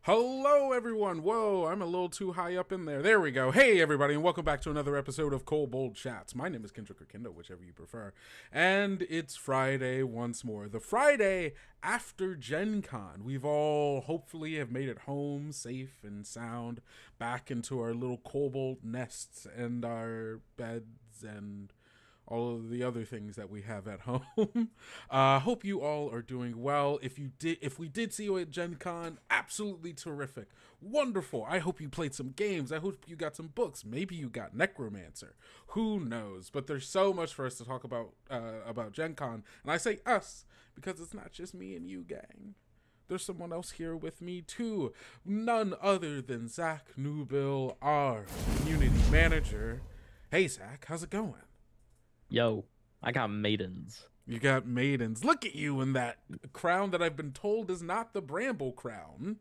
Hello, everyone. Whoa, I'm a little too high up in there. There we go. Hey, everybody, and welcome back to another episode of Kobold Chats. My name is Kendrick or Kendo, whichever you prefer. And it's Friday once more. The Friday after GenCon. We've all hopefully have made it home safe and sound, back into our little kobold nests and our beds and all of the other things that we have at home. Hope you all are doing well. If we did see you at Gen Con, absolutely terrific. Wonderful. I hope you played some games. I hope you got some books. Maybe you got Necromancer. Who knows? But there's so much for us to talk about Gen Con. And I say us because it's not just me and you, gang. There's someone else here with me too. None other than Zach Newbill, our community manager. Hey Zach, how's it going? Yo, I got maidens. You got maidens. Look at you in that crown that I've been told is not the Bramble crown.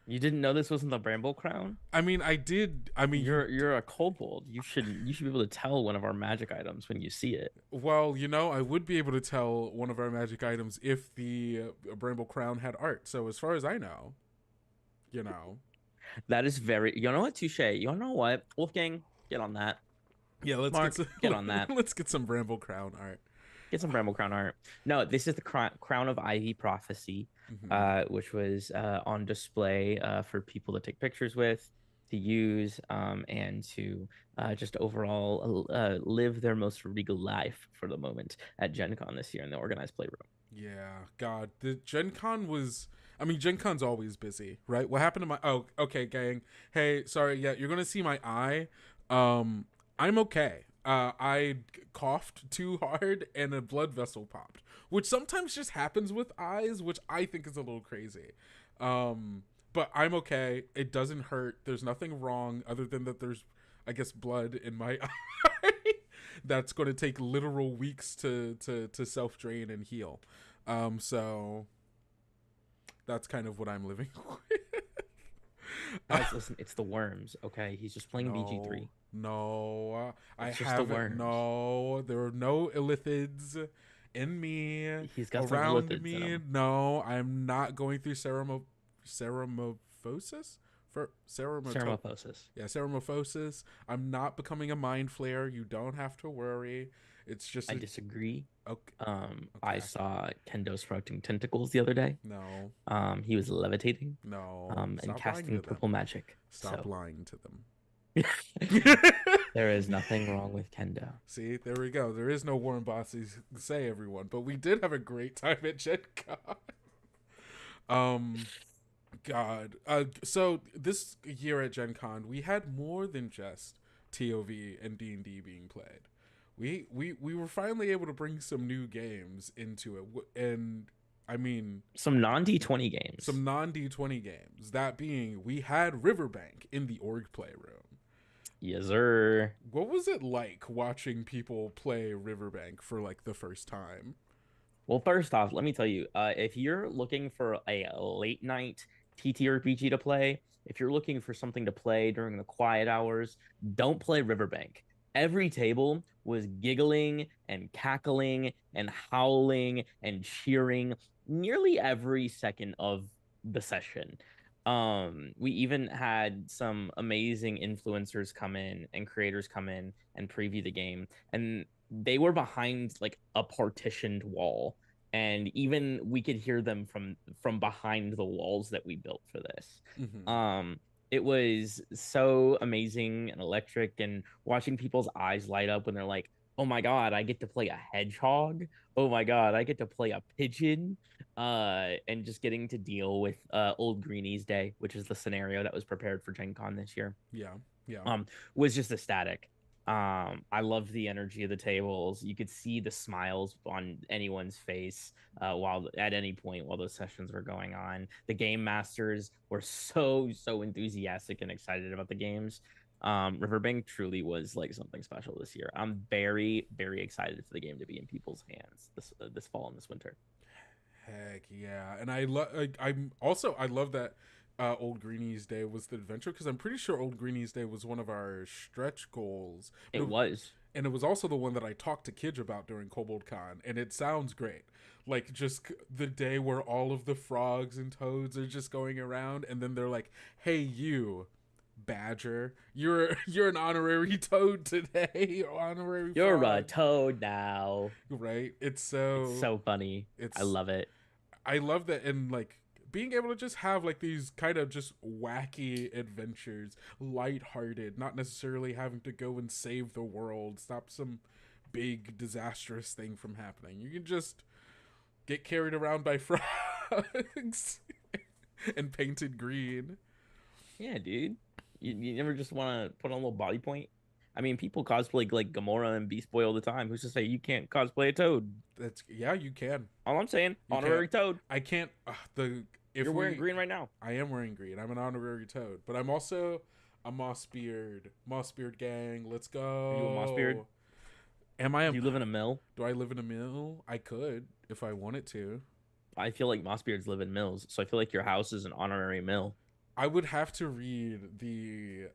You didn't know this wasn't the Bramble crown? I mean, I did. I mean, You're a kobold. You should be able to tell one of our magic items when you see it. well, I would be able to tell one of our magic items if the Bramble crown had art. So as far as I know, That is very. You know what? Touche. You know what? Wolfgang, get on that. yeah. Let's Mark, get on that. Let's get some Bramble crown art. Get some Bramble crown art. No, this is the crown of Ivy prophecy, which was on display for people to take pictures with, to use, and to just overall live their most regal life for the moment at Gen Con this year in the organized playroom. Yeah, God, the Gen Con was. I mean, Gen Con's always busy, right? What happened to my? Oh, okay, gang. Hey, sorry. Yeah, you're gonna see my eye. I'm okay. I coughed too hard and a blood vessel popped, which sometimes just happens with eyes, which I think is a little crazy. But I'm okay. It doesn't hurt. There's nothing wrong other than that there's, I guess, blood in my eye. That's going to take literal weeks to self drain and heal. So that's kind of what I'm living with. Guys, listen, it's the worms. Okay, he's just playing BG3. No, I It's just the haven't. worms. No, there are no illithids in me. He's got some Around illithids in me. him. No, I'm not going through ceramophosis for Ceramophosis. Yeah, ceramophosis. I'm not becoming a mind flayer. You don't have to worry. It's just I disagree. okay. I saw Kendo sprouting tentacles the other day. No, He was levitating. no. And Stop lying casting to purple them. magic. Stop So lying to them. there is nothing wrong with Kendo. See, there we go. There is no Warren Bosses, say everyone, but we did have a great time at Gen Con. God. So this year at Gen Con, we had more than just TOV and D&D being played. We were finally able to bring some new games into it, and I mean Some non D20 games. some non D20 games. That being, we had Riverbank in the Orplay room. Yes, sir. What was it like watching people play Riverbank for like the first time? Well, first off, let me tell you, if you're looking for a late night ttrpg to play, if you're looking for something to play during the quiet hours, don't play Riverbank. Every table was giggling and cackling and howling and cheering nearly every second of the session. We even had some amazing influencers come in and creators come in and preview the game, and they were behind like a partitioned wall, and even we could hear them from behind the walls that we built for this. It was so amazing and electric, and watching people's eyes light up when they're like, oh my god, I get to play a hedgehog, oh my god, I get to play a pigeon, and just getting to deal with old Greenies Day, which is the scenario that was prepared for Gen Con this year, Yeah, yeah. was just ecstatic. I loved the energy of the tables. You could see the smiles on anyone's face while at any point while those sessions were going on. The game masters were so enthusiastic and excited about the games. Riverbank truly was like something special this year. I'm very excited for the game to be in people's hands this fall and this winter. Heck yeah. And I love that Old Greenies Day was the adventure, because I'm pretty sure Old Greenies Day was one of our stretch goals. It was. And it was also the one that I talked to Kidge about during Kobold Con, and it sounds great. Like, just the day where all of the frogs and toads are just going around, and then they're like, "Hey, you, Badger, you're an honorary toad today, or honorary You're frog." a toad now. Right? It's So funny. I love it. I love that, and like being able to just have like these kind of just wacky adventures, lighthearted, not necessarily having to go and save the world, stop some big disastrous thing from happening. You can just get carried around by frogs and painted green. Yeah, dude. You never just want to put on a little body point? I mean, people cosplay like Gamora and Beast Boy all the time. Who's to say you can't cosplay a toad? Yeah, you can. All I'm saying, You honorary can't. toad. I can't. You're wearing green right now. I am wearing green. I'm an honorary toad, but I'm also a Mossbeard. Mossbeard gang. Let's go. Are you a Mossbeard? Am I? Do you live in a mill? Do I live in a mill? I could if I wanted to. I feel like Mossbeards live in mills, so I feel like your house is an honorary mill. I would have to read the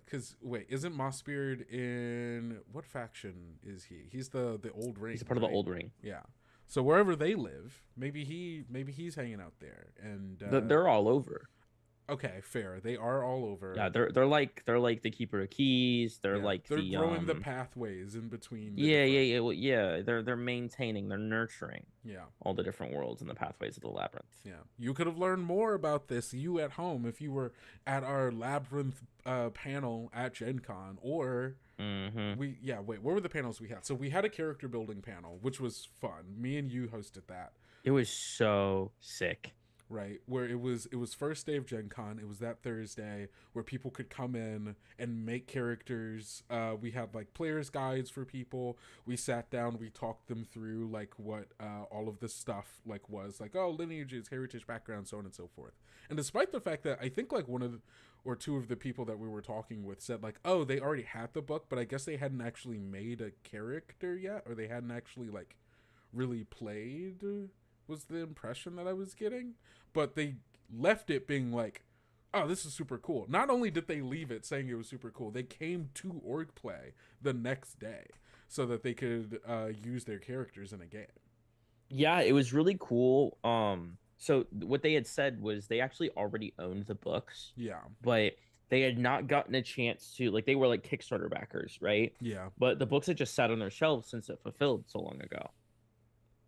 because wait, isn't Mossbeard in what faction is he? He's the old ring. He's a part of the old ring. Yeah. So wherever they live, maybe he's hanging out there, and They're all over. okay, fair. They are all over. Yeah, they're like the keeper of keys. They're like they're growing the pathways in between. Yeah. They're maintaining, they're nurturing. Yeah. All the different worlds and the pathways of the labyrinth. Yeah. You could have learned more about this, you at home, if you were at our labyrinth panel at GenCon, or what were the panels we had? So we had a character building panel, which was fun. Me and you hosted that. It was so sick. Right, where it was first day of Gen Con. It was that Thursday where people could come in and make characters. We had like players guides for people. We sat down, we talked them through like what all of this stuff like was like, oh, lineages, heritage background, so on and so forth. And despite the fact that I think like one of or two of the people that we were talking with said like, oh, they already had the book, but I guess they hadn't actually made a character yet, or they hadn't actually like really played, was the impression that I was getting. But they left it being like, oh, this is super cool. Not only did they leave it saying it was super cool, they came to Orplay the next day so that they could use their characters in a game. Yeah, it was really cool. So what they had said was they actually already owned the books. Yeah. But they had not gotten a chance to, like, they were like Kickstarter backers, right? Yeah. But the books had just sat on their shelves since it fulfilled so long ago.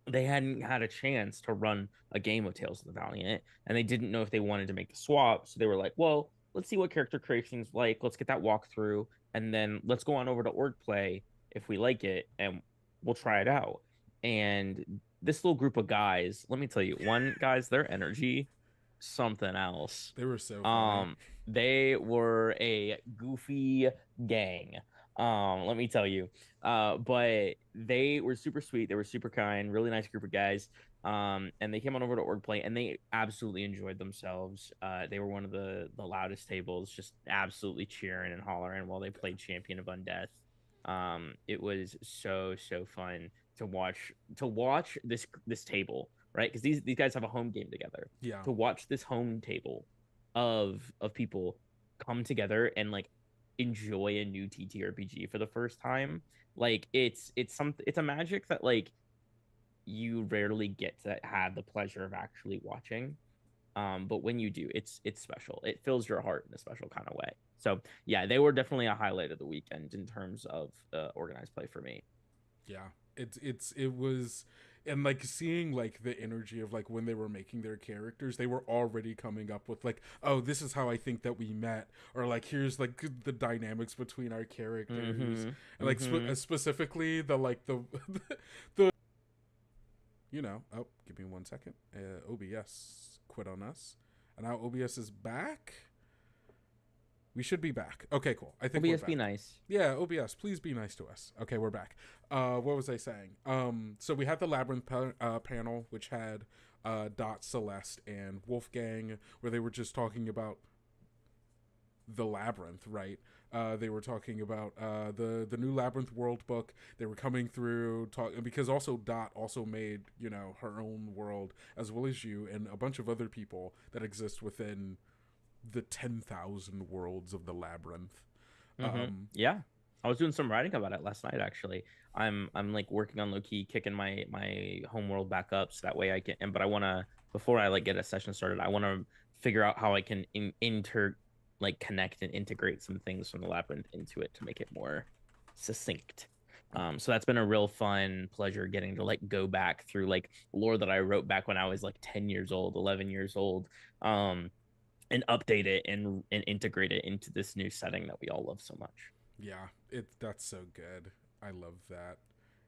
They hadn't had a chance to run a game of Tales of the Valiant, and they didn't know if they wanted to make the swap. So they were like, well, let's see what character creation's like. Let's get that walkthrough, and then let's go on over to Orplay if we like it, and we'll try it out. And this little group of guys, let me tell you, guys, their energy, something else. They were so funny. They were a goofy gang. Let me tell you. But they were super sweet. They were super kind, really nice group of guys. And they came on over to Orplay, and they absolutely enjoyed themselves. They were one of the loudest tables, just absolutely cheering and hollering while they played Champion of Undeath. It was so fun to watch this table, right? Because these guys have a home game together. Yeah. To watch this home table of people come together and like enjoy a new TTRPG for the first time, like it's a magic that like you rarely get to have the pleasure of actually watching, but when you do, it's special. It fills your heart in a special kind of way. So yeah, they were definitely a highlight of the weekend in terms of organized play for me. Yeah, it was. And like seeing like the energy of like when they were making their characters, they were already coming up with like, oh, this is how I think that we met, or like here's like the dynamics between our characters, and like specifically the like the you know, oh, give me 1 second. OBS quit on us, and now OBS is back. We should be back. Okay, cool. I think OBS be nice. Yeah, OBS, please be nice to us. Okay, we're back. What was I saying? So we had the Labyrinth panel, which had Dot, Celeste, and Wolfgang, where they were just talking about the Labyrinth, right? They were talking about the new Labyrinth world book. They were coming through, because also Dot also made, you know, her own world, as well as you and a bunch of other people that exist within the 10,000 worlds of the Labyrinth. Yeah. I was doing some writing about it last night actually. I'm like working on low key kicking my homeworld back up so that way I can but I want to before I like get a session started, I want to figure out how I can inter like connect and integrate some things from the labyrinth into it to make it more succinct. So that's been a real fun pleasure getting to like go back through like lore that I wrote back when I was like 10 years old, 11 years old. And update it and integrate it into this new setting that we all love so much. Yeah, that's so good. I love that.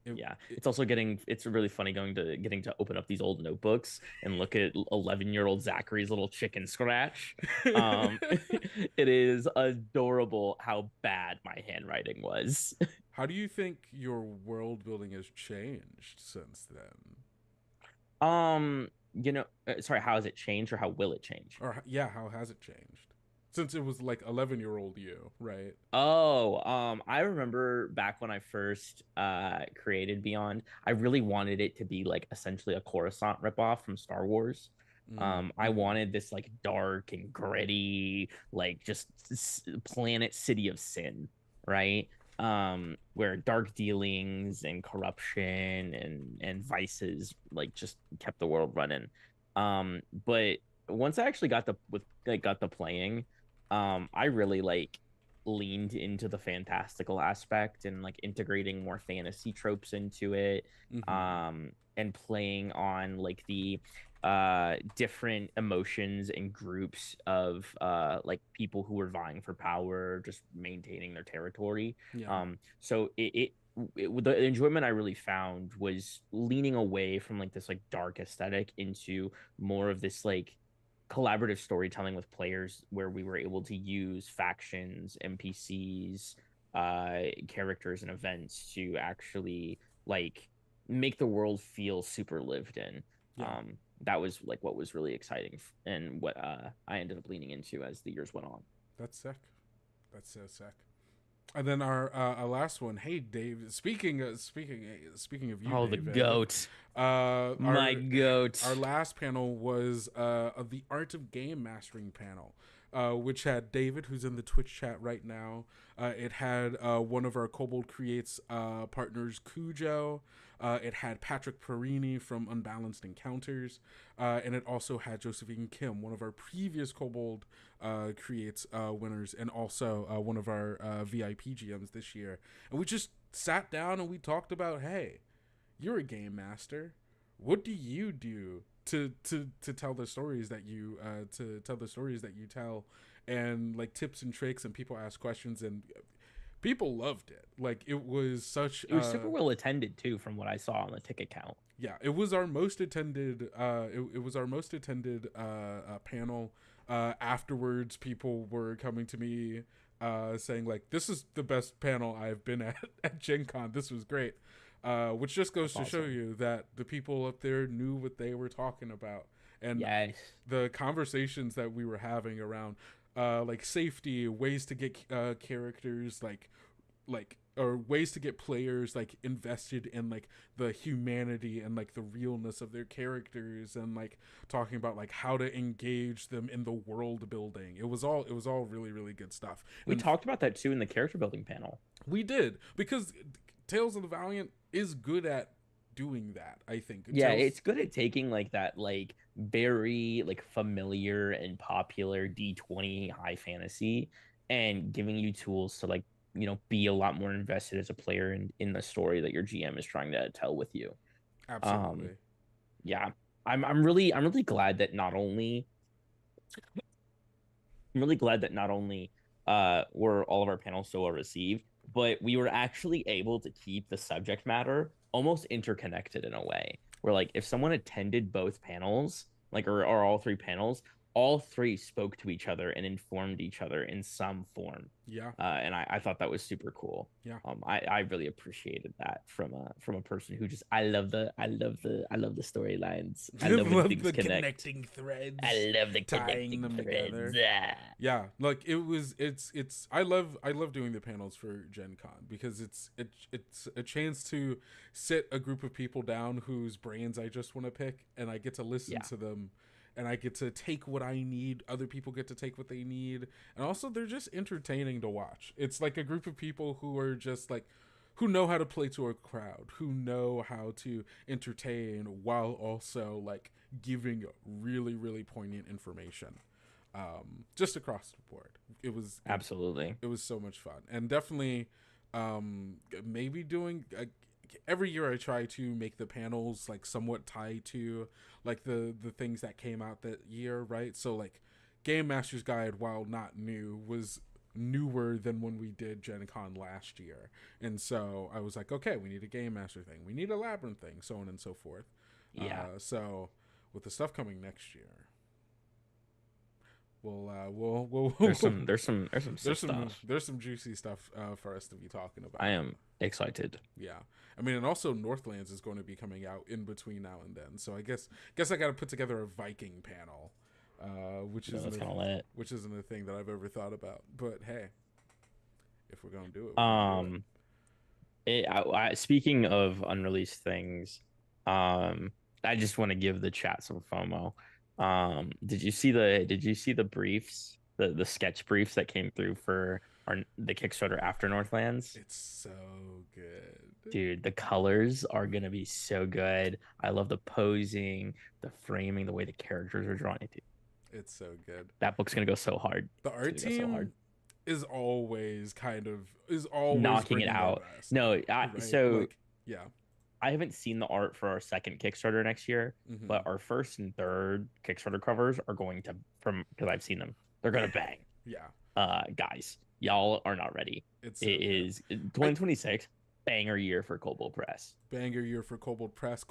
Yeah, it's also it's really funny getting to open up these old notebooks and look at 11-year-old Zachary's little chicken scratch. It is adorable how bad my handwriting was. How do you think your world building has changed since then? Sorry, how has it changed or how will it change? Or yeah, how has it changed? Since it was like 11-year-old you, right? Oh, I remember back when I first created Beyond, I really wanted it to be like essentially a Coruscant ripoff from Star Wars. I wanted this like dark and gritty, like just planet city of sin, right? Where dark dealings and corruption and vices like just kept the world running. But once I actually got the playing, I really like leaned into the fantastical aspect and like integrating more fantasy tropes into it, and playing on like the different emotions and groups of like people who were vying for power, just maintaining their territory. Yeah. So the enjoyment I really found was leaning away from like this like dark aesthetic into more of this like collaborative storytelling with players where we were able to use factions, NPCs, characters, and events to actually like make the world feel super lived in. Yeah. That was like what was really exciting and what I ended up leaning into as the years went on. That's sick. That's so sick. And then our last one. Hey, Dave. Speaking of you, Oh, the David. goat. My goat. Our last panel was the Art of Game Mastering panel, which had David, who's in the Twitch chat right now. It had one of our Kobold Creates partners, Cujo. It had Patrick Perini from Unbalanced Encounters. And it also had Josephine Kim, one of our previous Kobold Creates winners, and also one of our VIP GMs this year. And we just sat down and we talked about, hey, you're a game master. What do you do to tell the stories that you tell, and like tips and tricks, and people ask questions, and people loved it. Like it was super well attended too, from what I saw on the ticket count. Yeah, it was our most attended. It was our most attended panel. Afterwards, people were coming to me saying like, "This is the best panel I've been at GenCon. This was great." Which just goes to show you that the people up there knew what they were talking about, and the conversations that we were having around like safety, ways to get characters or ways to get players like invested in like the humanity and like the realness of their characters, and like talking about like how to engage them in the world building. It was all really, really good stuff. We talked about that too in the character building panel. We did, because Tales of the Valiant is good at doing that, I think. It's good at taking like that like very like familiar and popular D20 high fantasy and giving you tools to like, be a lot more invested as a player in the story that your GM is trying to tell with you. Absolutely. Yeah. I'm really glad that not only were all of our panels so well received, but we were actually able to keep the subject matter almost interconnected in a way where like if someone attended both panels, like or all three panels, all three spoke to each other and informed each other in some form. Yeah. And I thought that was super cool. Yeah. I really appreciated that from a person who just I love the storylines. I love when things connect. Connecting threads. I love the tying them together. Yeah, like it's I love doing the panels for Gen Con, because it's a chance to sit a group of people down whose brains I just want to pick, and I get to listen to them and I get to take what I need. Other people get to take what they need. And also they're just entertaining to watch. It's like a group of people who are just like, who know how to play to a crowd, who know how to entertain while also like giving really, really poignant information. Just across the board. Absolutely. It was so much fun. And definitely maybe doing every year I try to make the panels like somewhat tied to like the things that came out that year, right? So like Game Master's Guide, while not new, was newer than when we did GenCon last year. And so I was like, okay, we need a Game Master thing, we need a Labyrinth thing, so on and so forth. Yeah. So with the stuff coming next year, we'll there's some stuff. There's some juicy stuff for us to be talking about. I am excited. Yeah, I mean, and also Northlands is going to be coming out in between now and then. So I guess I got to put together a Viking panel, which isn't a thing that I've ever thought about. But hey, if we're gonna do it, speaking of unreleased things, I just want to give the chat some FOMO. Did you see the briefs, the sketch briefs that came through for the Kickstarter after Northlands? It's so good, dude. The colors are gonna be so good. I love the posing, the framing, the way the characters are drawn. It's so good. That book's gonna go so hard. The art team is always knocking it out. No, right? So like, yeah. I haven't seen the art for our second Kickstarter next year, but our first and third Kickstarter covers are going to, because I've seen them, they're gonna bang. Yeah. Guys, y'all are not ready. It is 2026 banger year for Kobold Press. Banger year for Kobold Press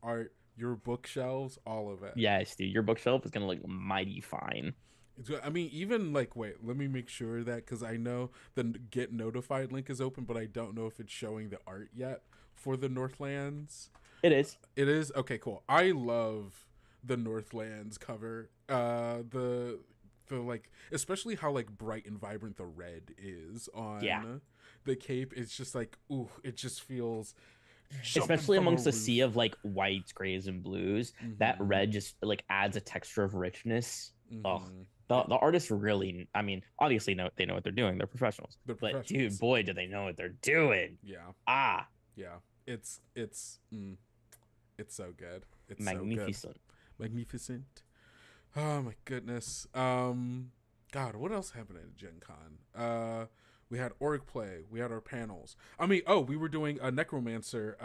art, your bookshelves, all of it. Yes, dude, your bookshelf is gonna look mighty fine. I mean, even like, wait, let me make sure that, because I know the get notified link is open, but I don't know if it's showing the art yet for the Northlands. It is. Okay, cool. I love the Northlands cover. The like, especially how like bright and vibrant the red is on the cape. It's just like, ooh, it just feels, especially amongst the sea of like whites, grays, and blues, that red just like adds a texture of richness. Oh, the artists really, I mean, obviously they know what they're doing. They're professionals. But dude, boy, do they know what they're doing. Yeah. Yeah. It's so good. It's magnificent. So good. Magnificent. Oh my goodness. God, what else happened at GenCon? We had Orplay. We had our panels. I mean, we were doing a Necromancer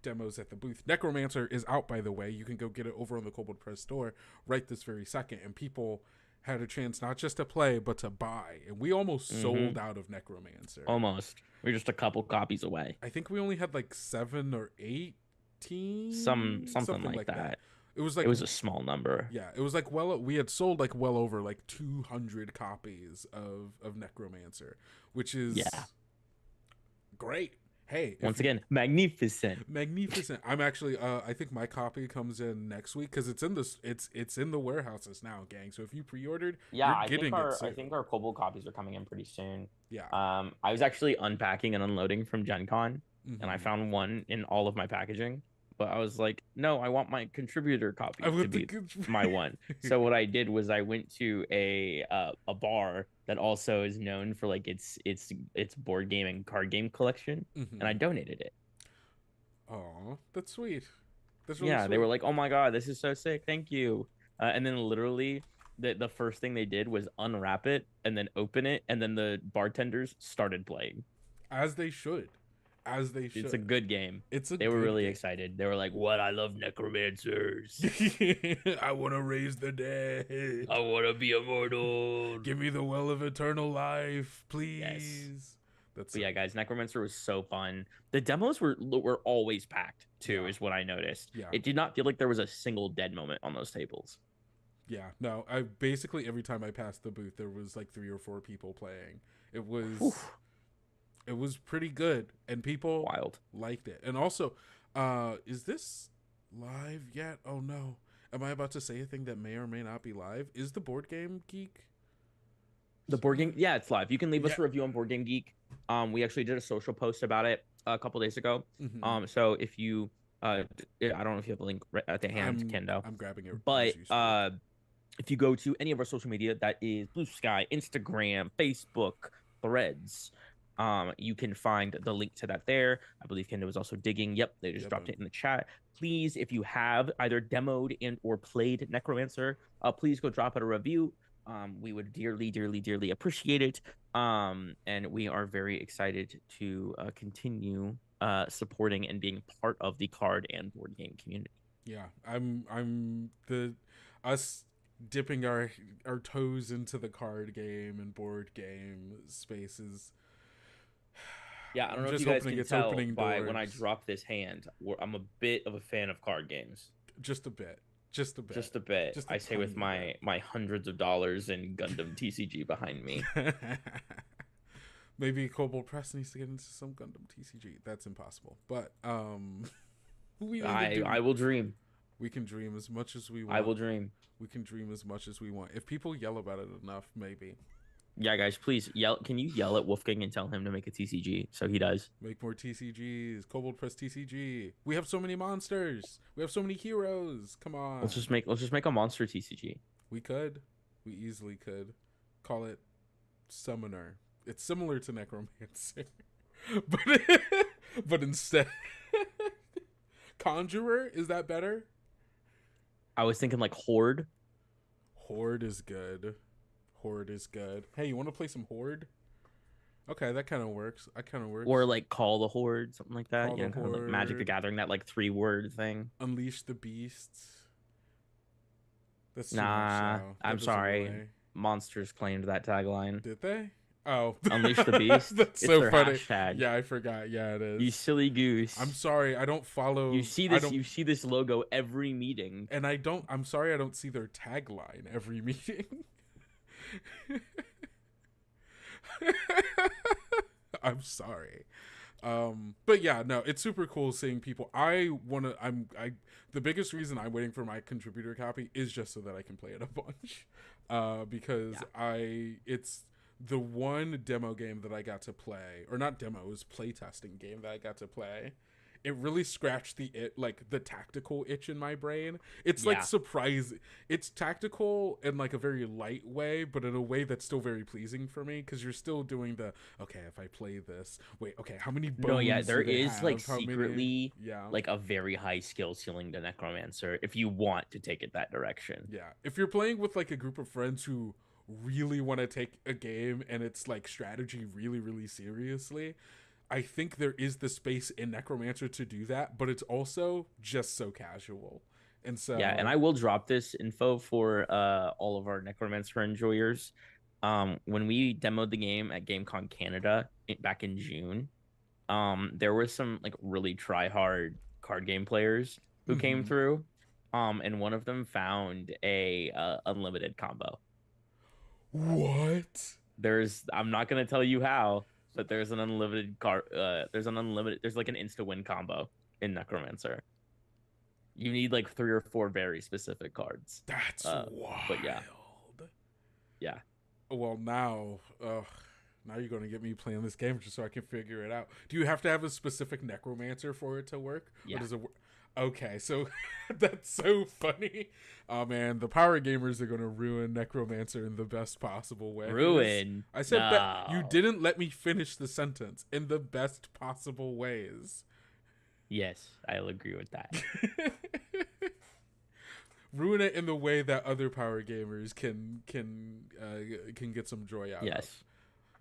demos at the booth. Necromancer is out, by the way. You can go get it over on the Kobold Press store right this very second. And people had a chance not just to play, but to buy. And we almost sold out of Necromancer. Almost. We're just a couple copies away. I think we only had like 7 or 8 teams. Something like that. It was a small number. Yeah, it was like we had sold like well over like 200 copies of Necromancer, which is great. Hey, once again, magnificent. I'm actually I think my copy comes in next week because it's in the warehouses now, gang. So if you pre-ordered, I think our Kobold copies are coming in pretty soon. Yeah. I was actually unpacking and unloading from GenCon, and I found one in all of my packaging. But I was like, no, I want my contributor copy to be my one. So what I did was I went to a bar that also is known for like its board game and card game collection, and I donated it. Oh, that's sweet. That's really sweet. They were like, oh my god, this is so sick, thank you. And then literally the first thing they did was unwrap it and then open it, and then the bartenders started playing. As they should. It's a good game. They were really excited. They were like, "What? I love necromancers. I want to raise the dead. I want to be immortal. Give me the well of eternal life, please." Yes. Guys, Necromancer was so fun. The demos were always packed too, is what I noticed. Yeah. It did not feel like there was a single dead moment on those tables. Yeah, no. I basically every time I passed the booth, there was like 3 or 4 people playing. It was. Oof. It was pretty good, and people liked it. And also, is this live yet? Oh no, am I about to say a thing that may or may not be live? Is the Board Game Geek? The Board Game, it's live. You can leave us a review on Board Game Geek. We actually did a social post about it a couple days ago. So if you I don't know if you have the link at the hand, Kendo, I'm grabbing it but as you speak. if you go to any of our social media, that is Blue Sky, Instagram, Facebook, Threads, you can find the link to that there. I believe Kendo was also digging. Yep, they just dropped it in the chat. Please, if you have either demoed and or played Necromancer, please go drop it a review. We would dearly, dearly, dearly appreciate it. And we are very excited to continue supporting and being part of the card and board game community. Yeah, I'm the us dipping our toes into the card game and board game spaces. Yeah, I don't know if you guys can tell by when I drop this hand, I'm a bit of a fan of card games. Just a bit. Just a bit. Just a bit. Just I say with my hundreds of dollars in Gundam TCG behind me. Maybe Kobold Press needs to get into some Gundam TCG. That's impossible. But I will dream. We can dream as much as we want. I will dream. We can dream as much as we want. If people yell about it enough, maybe. Yeah, guys, please yell. Can you yell at Wolfgang and tell him to make a TCG so he does? Make more TCGs. Kobold Press TCG. We have so many monsters. We have so many heroes. Come on. Let's just make a monster TCG. We could. We easily could. Call it Summoner. It's similar to Necromancer, but instead, Conjurer, is that better? I was thinking like Horde. Horde is good. Horde is good. Hey, you want to play some Horde? Okay, that kind of works. Or like Call the Horde, something like that. Call kind of like Magic the Gathering, that like 3-word thing. Unleash the Beasts. That's nah, I'm sorry. Monsters claimed that tagline. Did they? Oh, Unleash the Beast. That's it's so their funny. Hashtag. Yeah, I forgot. Yeah, it is. You silly goose. I'm sorry. I don't follow. You see this. You see this logo every meeting. And I don't. I'm sorry. I don't see their tagline every meeting. I'm sorry. But yeah, no, it's super cool seeing people. The biggest reason I'm waiting for my contributor copy is just so that I can play it a bunch. Because it's the one demo game that I got to play, or not demo, it was playtesting game that I got to play. It really scratched the tactical itch in my brain. It's like surprising. It's tactical in like a very light way, but in a way that's still very pleasing for me, because you're still doing okay, if I play this, wait, okay, how many bones? No, yeah, there is like how secretly like a very high skill ceiling to Necromancer if you want to take it that direction. Yeah, if you're playing with like a group of friends who really want to take a game and it's like strategy really, really seriously, I think there is the space in Necromancer to do that, but it's also just so casual. And so and I will drop this info for all of our Necromancer enjoyers. When we demoed the game at GameCon Canada back in June, there were some like really try hard card game players who came through, and one of them found a unlimited combo. What? I'm not gonna tell you how, but there's an unlimited there's like an insta-win combo in Necromancer. You need like 3 or 4 very specific cards. That's wild. But yeah. Well, now you're going to get me playing this game just so I can figure it out. Do you have to have a specific Necromancer for it to work? Yeah. Or does it work? Okay, so that's so funny. Oh man, the power gamers are gonna ruin Necromancer in the best possible way. Ruin? I said that you didn't let me finish the sentence. In the best possible ways. Yes, I'll agree with that. Ruin it in the way that other power gamers can get some joy out of. Yes,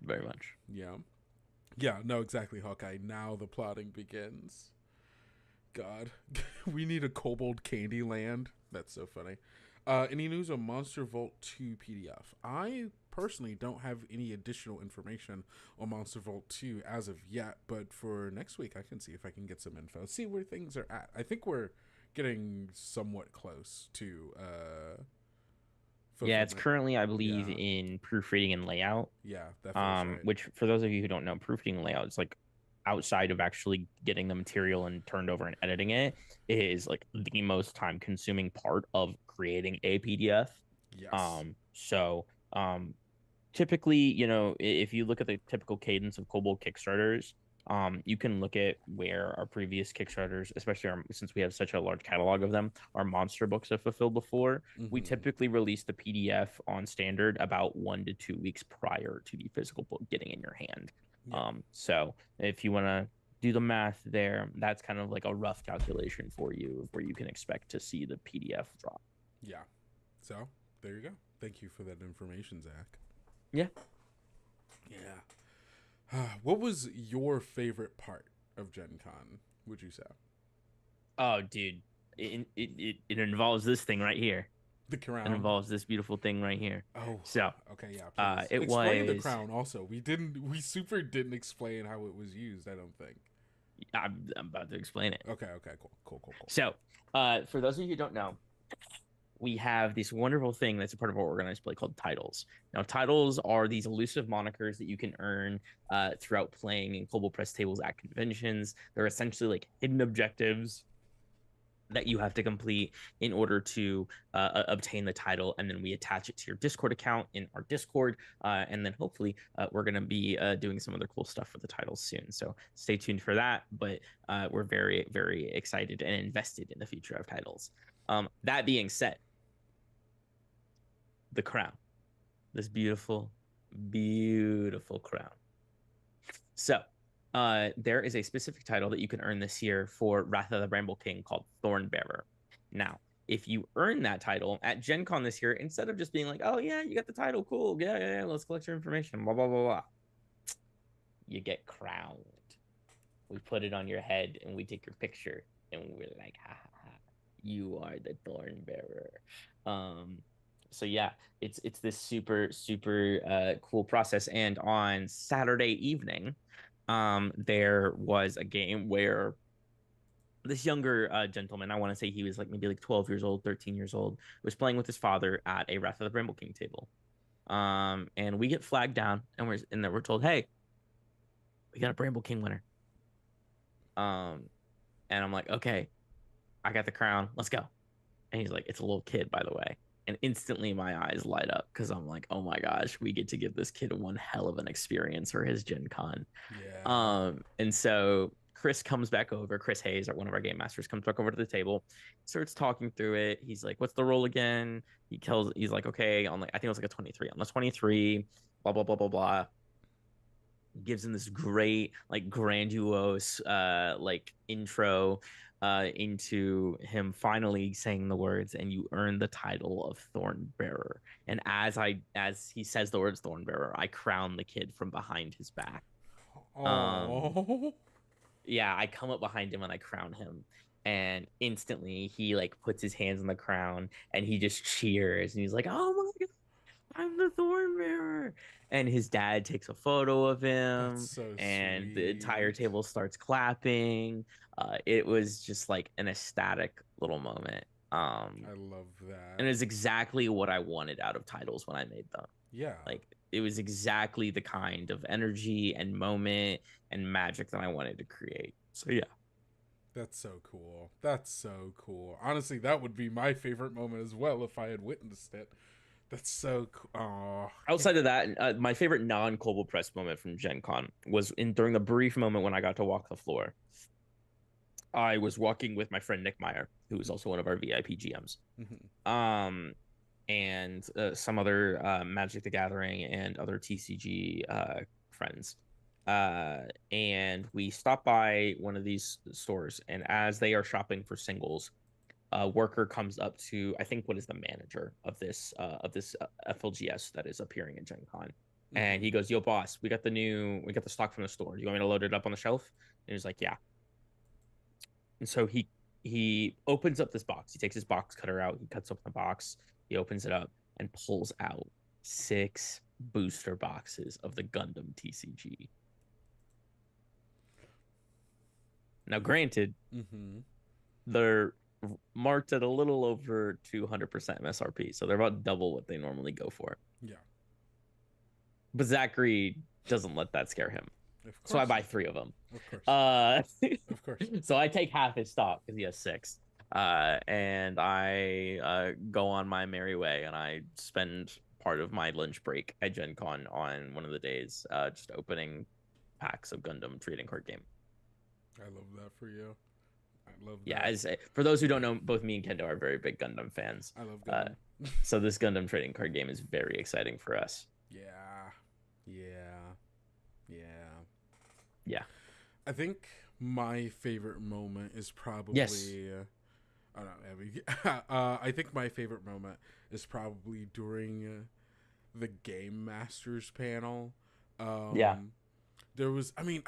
very much. Yeah, no, exactly, Hawkeye. Now the plotting begins. God, we need a Kobold Candyland. That's so funny. Any news on Monster Vault 2 PDF? I personally don't have any additional information on Monster Vault 2 as of yet, but for next week I can see if I can get some info, see where things are at. I think we're getting somewhat close to it's currently, I believe, in proofreading and layout. Yeah, definitely. Right. Which, for those of you who don't know, proofreading and layout is like outside of actually getting the material and turned over and editing it, is like the most time consuming part of creating a PDF. Yes. Typically, if you look at the typical cadence of Kobold Kickstarters, You can look at where our previous Kickstarters, especially since we have such a large catalog of them, our monster books have fulfilled before. We typically release the PDF on standard about 1 to 2 weeks prior to the physical book getting in your hand. Yeah. So if you want to do the math there, that's kind of like a rough calculation for you of where you can expect to see the PDF drop. Yeah. So there you go. Thank you for that information, Zach. Yeah. Yeah. What was your favorite part of Gen Con, would you say? Oh, dude. It involves this thing right here. The crown. It involves this beautiful thing right here. Oh. So okay, yeah, please. Explain the crown also. We super didn't explain how it was used, I don't think. I'm about to explain it. Okay, cool. So, for those of you who don't know, we have this wonderful thing that's a part of our organized play called titles. Now, titles are these elusive monikers that you can earn throughout playing in Kobold Press tables at conventions. They're essentially like hidden objectives that you have to complete in order to obtain the title, and then we attach it to your Discord account in our Discord, and then hopefully we're going to be doing some other cool stuff for the titles soon, so stay tuned for that. But we're very, very excited and invested in the future of titles. That being said, the crown, this beautiful crown. So there is a specific title that you can earn this year for Wrath of the Bramble King called Thornbearer. Now, if you earn that title at Gen Con this year, instead of just being like, oh yeah, you got the title, cool, yeah, let's collect your information, blah, blah, blah, blah, you get crowned. We put it on your head and we take your picture and we're like, ha, you are the Thornbearer. So yeah, it's this super cool process. And on Saturday evening, there was a game where this younger gentleman, I want to say he was like maybe like 12 years old, 13 years old, was playing with his father at a Wrath of the Bramble King table. And we get flagged down and we're told, hey, we got a Bramble King winner. And I'm like, okay, I got the crown, let's go. And he's like, it's a little kid, by the way. And instantly my eyes light up because I'm like, oh my gosh, we get to give this kid one hell of an experience for his Gen Con. Yeah. And so Chris comes back over. Chris Hayes, one of our game masters, comes back over to the table, starts talking through it. He's like, what's the roll again? He's like, okay, on like, I think it was like a 23. On the 23, blah, blah, blah, blah, blah. Gives him this great, like, grandiose, like, intro into him finally saying the words, and you earn the title of Thornbearer. And as he says the words Thornbearer, I crown the kid from behind his back. Yeah, I come up behind him and I crown him, and instantly he like puts his hands on the crown and he just cheers and he's like, oh my god, I'm the Thornbearer. And his dad takes a photo of him. That's so and sweet. The entire table starts clapping. It was just like an ecstatic little moment. I love that. And it was exactly what I wanted out of titles when I made them. Yeah. Like, it was exactly the kind of energy and moment and magic that I wanted to create. So yeah. That's so cool. That's so cool. Honestly, that would be my favorite moment as well if I had witnessed it. That's so cool. Oh. Outside of that, my favorite non-Kobold Press moment from Gen Con was during the brief moment when I got to walk the floor. I was walking with my friend Nick Meyer, who is also one of our VIP GMs. Mm-hmm. And some other Magic the Gathering and other TCG friends. And we stopped by one of these stores, and as they are shopping for singles, a worker comes up to, I think, what is the manager of this FLGS that is appearing in Gen Con. Mm-hmm. And he goes, yo, boss, we got the stock from the store. Do you want me to load it up on the shelf? And he's like, yeah. And so he opens up this box. He takes his box cutter out. He cuts open the box. He opens it up and pulls out 6 booster boxes of the Gundam TCG. Now, granted, mm-hmm. they're marked at a little over 200% MSRP, so they're about double what they normally go for. Yeah. But Zachary doesn't let that scare him. So I buy 3 of them. Of course. Of course. So I take half his stock because he has 6. And I go on my merry way, and I spend part of my lunch break at Gen Con on one of the days just opening packs of Gundam trading card game. I love that for you. I love that. Yeah, for those who don't know, both me and Kendo are very big Gundam fans. I love Gundam. So this Gundam trading card game is very exciting for us. Yeah. I think my favorite moment is probably I don't know. I think my favorite moment is probably during the Game Masters panel. There was, I mean,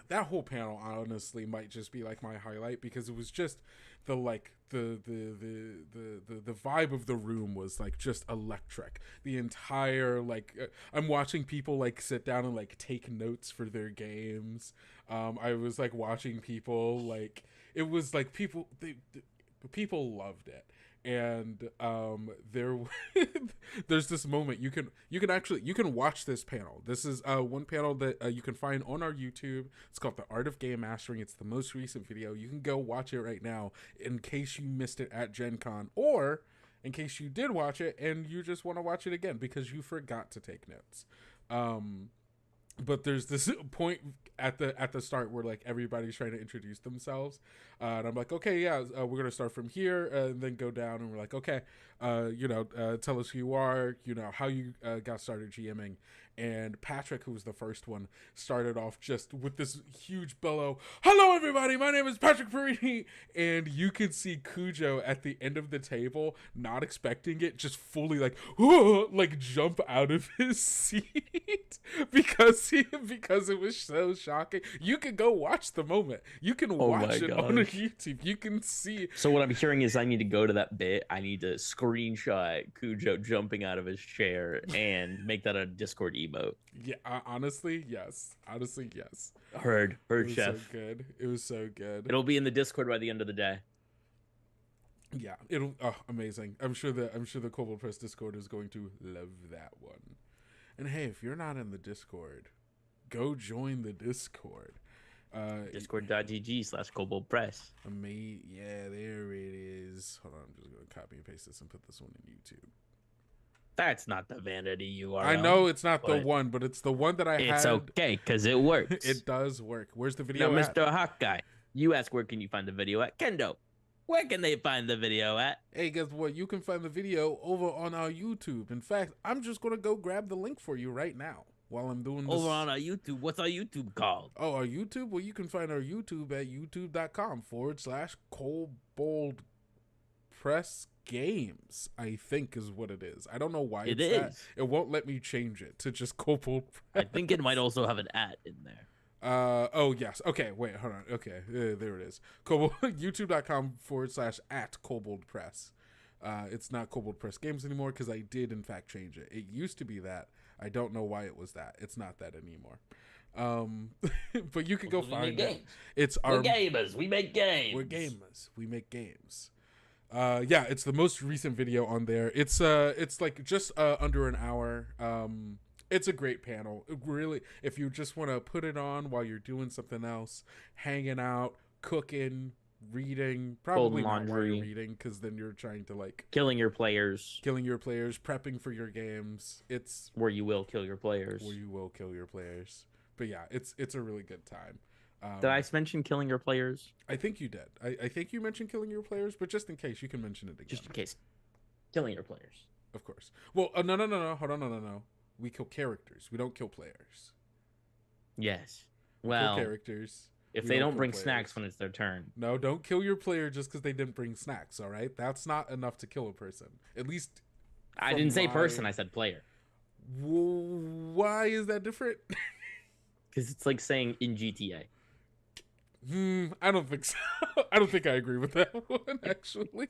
that whole panel honestly might just be like my highlight, because it was just the vibe of the room was like just electric. The entire I'm watching people like sit down and like take notes for their games. I was like watching people like, it was like people loved it. And there's this moment you can watch this panel. This is one panel that you can find on our YouTube. It's called The Art of Game Mastering. It's the most recent video. You can go watch it right now in case you missed it at GenCon, or in case you did watch it and you just want to watch it again because you forgot to take notes. But there's this point at the start where like everybody's trying to introduce themselves, and I'm like, okay, yeah, we're gonna start from here and then go down, and we're like, okay, tell us who you are, how you got started GMing. And Patrick, who was the first one, started off just with this huge bellow, "Hello everybody, my name is Patrick Perini," and you could see Cujo at the end of the table, not expecting it, just fully like jump out of his seat because it was so shocking. You can go watch the moment. You can watch it on YouTube. You can see. So what I'm hearing is I need to go to that bit. I need to screenshot Cujo jumping out of his chair and make that a Discord emote. Yeah, honestly, yes. Heard, it was chef. So good. It was so good. It'll be in the Discord by the end of the day. Yeah, amazing. I'm sure the Kobold Press Discord is going to love that one. And hey, if you're not in the Discord, go join the Discord. Discord.gg/KoboldPress. Yeah, there it is. Hold on, I'm just gonna copy and paste this and put this one in YouTube. That's not the vanity URL. I know it's not the one, but it's the one that I had. It's okay, because it works. It does work. Where's the video now, at? Mr. Hawkeye, you ask where can you find the video at? Kendo, where can they find the video at? Hey, guess what? You can find the video over on our YouTube. In fact, I'm just going to go grab the link for you right now while I'm doing this. Over on our YouTube. What's our YouTube called? Oh, our YouTube? Well, you can find our YouTube at youtube.com/Kobold Press Games, I think is what it is. I don't know why it is. That. It won't let me change it to just Kobold Press. I think it might also have an @ in there. Oh yes. Okay, wait, hold on. Okay, there it is. youtube.com/@Kobold Press. It's not Kobold Press Games anymore because I did in fact change it. It used to be that. I don't know why it was that. It's not that anymore. But you can go find it. It's our gamers. We make games. We're gamers. We make games. Yeah, it's the most recent video on there. It's like just under an hour. It's a great panel. Really, if you just want to put it on while you're doing something else, hanging out, cooking, reading, probably not while you're reading, because then you're trying to like killing your players, prepping for your games. It's where you will kill your players. But yeah, it's a really good time. Did I mention killing your players? I think you did. I think you mentioned killing your players, but just in case, you can mention it again. Just in case. Killing your players. Of course. Well, no. Hold on, no. We kill characters. We don't kill players. Yes. Well, kill characters. If they don't bring snacks when it's their turn. No, don't kill your player just because they didn't bring snacks, all right? That's not enough to kill a person. At least I didn't say person, I said player. Why is that different? Because it's like saying in GTA. I don't think so. I don't think I agree with that one, actually.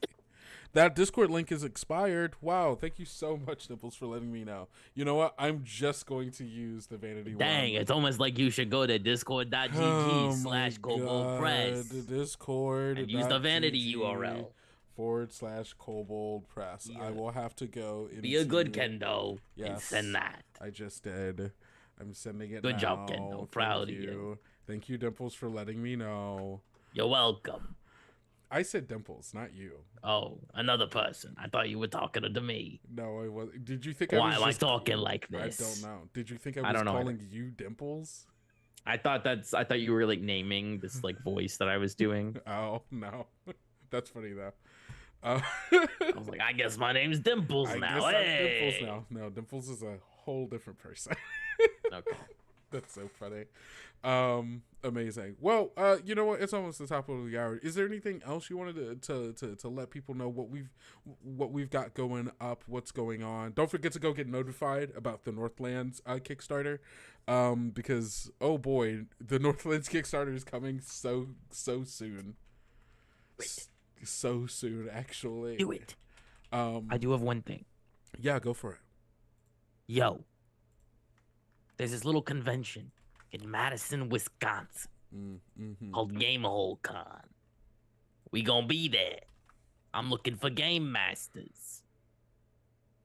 That Discord link is expired. Wow, thank you so much, Nipples, for letting me know. You know what? I'm just going to use the vanity one. Dang, it's almost like you should go to discord.gg/KoboldPress. Discord. And use the vanity URL. /Kobold Press. Yeah. I will have to go into... Be a good Kendo. Yes, and send that. I just did. I'm sending it Good now. job, Kendo. Proud of you. Thank you, Dimples, for letting me know. You're welcome. I said Dimples, not you. Oh, another person. I thought you were talking to me. No, I was. Did you think Why am I talking like this? I don't know. Did you think I was calling you Dimples? I thought you were like naming this like voice that I was doing. Oh no, that's funny though. Uh, I was like, I guess my name's Dimples I now. guess I'm Dimples Hey. now. No, Dimples is a whole different person. Okay. That's so funny. Amazing. Well, you know what? It's almost the top of the hour. Is there anything else you wanted to let people know what we've got going up, what's going on? Don't forget to go get notified about the Northlands Kickstarter, because oh boy, the Northlands Kickstarter is coming so soon. So soon, actually. Do it. I do have one thing. Yeah, go for it. Yo, there's this little convention in Madison, Wisconsin called Game Hole Con. We gonna be there. I'm looking for game masters.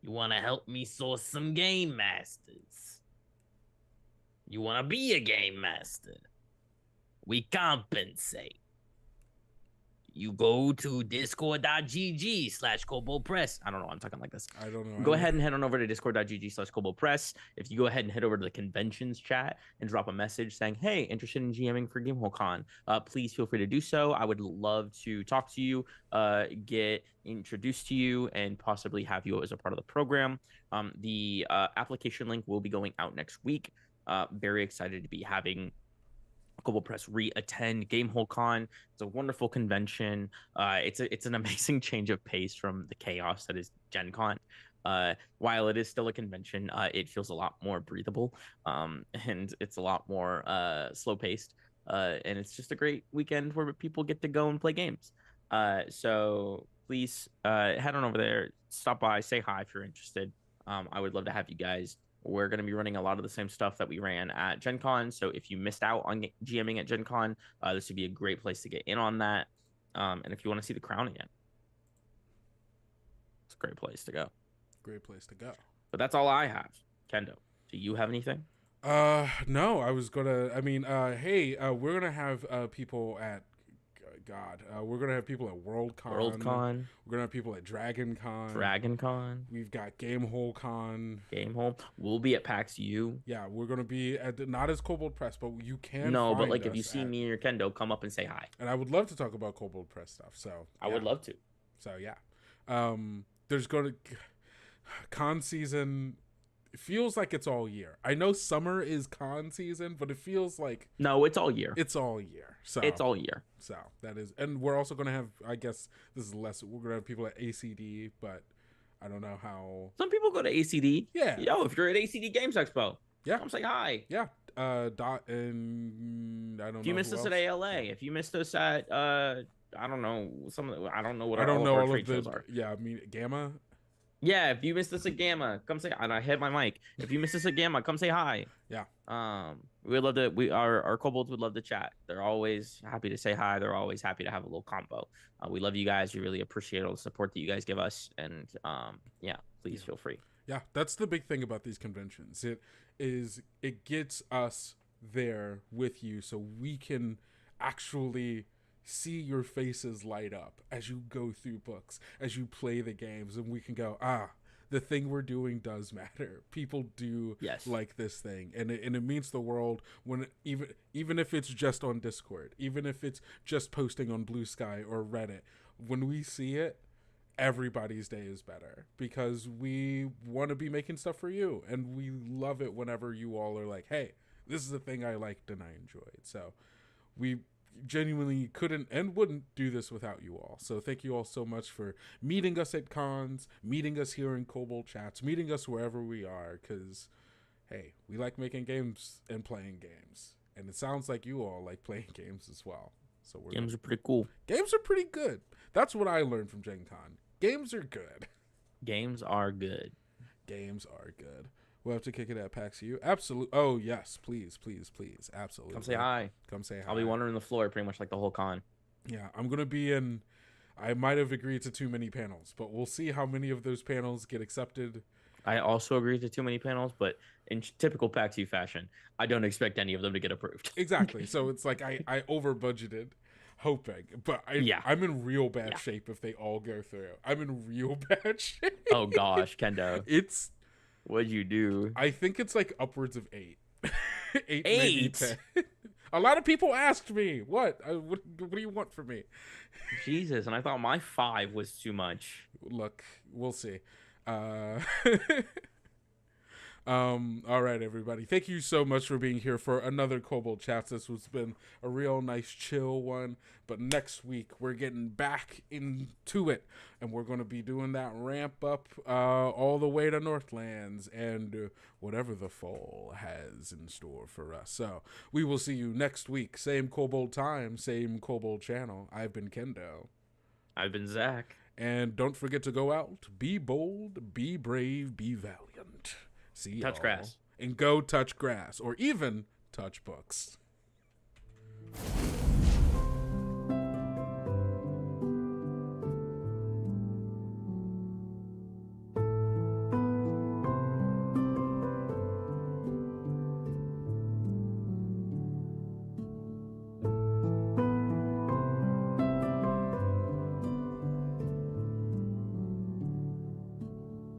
You wanna help me source some game masters? You wanna be a game master? We compensate. You go to discord.gg/Kobold Press. I don't know. I'm talking like this. I don't know. Go ahead and head on over to discord.gg/Kobold Press. If you go ahead and head over to the conventions chat and drop a message saying, hey, interested in GMing for Gamehole Con, please feel free to do so. I would love to talk to you, get introduced to you, and possibly have you as a part of the program. The application link will be going out next week. Very excited to be having Kobold Press re-attend Gamehole Con. It's a wonderful convention. It's an amazing change of pace from the chaos that is GenCon. While it is still a convention, it feels a lot more breathable, and it's a lot more slow-paced. And it's just a great weekend where people get to go and play games. So please head on over there, stop by, say hi if you're interested. I would love to have you guys. We're going to be running a lot of the same stuff that we ran at GenCon. So if you missed out on GMing at GenCon, this would be a great place to get in on that. And if you want to see the crown again, it's a great place to go. Great place to go. But that's all I have. Kendo, do you have anything? No, I was gonna. I mean, hey, we're gonna have people at. We're gonna have people at WorldCon. We're gonna have people at DragonCon. We've got Gamehole Con. We'll be at PAX U. Yeah, we're gonna be at not as Kobold Press, but you can. No, but like if you see me or Kendo, come up and say hi. And I would love to talk about Kobold Press stuff. So I would love to. So yeah, there's gonna con season. It feels like it's all year. I know summer is con season, but it feels like no, it's all year. It's all year. So it's all year. So that is, and we're also gonna have. I guess this is less. We're gonna have people at ACD, but I don't know how. Some people go to ACD. Yeah. Yo, if you're at ACD Games Expo, yeah, come say hi. Yeah. Dot and I don't know. If you missed us at ALA, if you missed us at I don't know I don't know what I don't know all of shows are. Yeah, I mean Gamma. Yeah, if you missed us at Gamma, come say. And I hit my mic. If you missed us at Gamma, come say hi. Yeah. We'd love to. Our kobolds would love to chat. They're always happy to say hi. They're always happy to have a little combo. We love you guys. We really appreciate all the support that you guys give us. And yeah, please feel free. Yeah, that's the big thing about these conventions. It gets us there with you, so we can actually see your faces light up as you go through books, as you play the games, and we can go, the thing we're doing does matter. People do like this thing, and it means the world when even if it's just on Discord, even if it's just posting on Blue Sky or Reddit, when we see it, everybody's day is better because we want to be making stuff for you, and we love it whenever you all are like, hey, this is the thing I liked and I enjoyed. So we genuinely couldn't and wouldn't do this without you all. So thank you all so much for meeting us at cons, meeting us here in Kobold Chats, meeting us wherever we are, because hey, we like making games and playing games, and it sounds like you all like playing games as well. So games are pretty cool. Games are pretty good. That's what I learned from GenCon. Games are good. Games are good. Games are good. We'll have to kick it at PAX U. Absolutely. Oh, yes. Please. Absolutely. Come say hi. Come say hi. I'll be wandering the floor pretty much like the whole con. Yeah, I'm going to be in... I might have agreed to too many panels, but we'll see how many of those panels get accepted. I also agreed to too many panels, but in typical PAX U fashion, I don't expect any of them to get approved. Exactly. So it's like I over-budgeted, hoping. But I'm in real bad shape if they all go through. I'm in real bad shape. Oh, gosh, Kendo. What'd you do? I think it's like upwards of 8. 8, maybe 8. 10. A lot of people asked me, what do you want from me? Jesus, and I thought my 5 was too much. Look, we'll see. All right, everybody. Thank you so much for being here for another Kobold Chats. This has been a real nice, chill one. But next week, we're getting back into it. And we're going to be doing that ramp up all the way to Northlands and whatever the fall has in store for us. So we will see you next week. Same Kobold time, same Kobold channel. I've been Kendo. I've been Zach. And don't forget to go out, be bold, be brave, be valiant. See Touch y'all. grass. And go touch grass, or even touch books.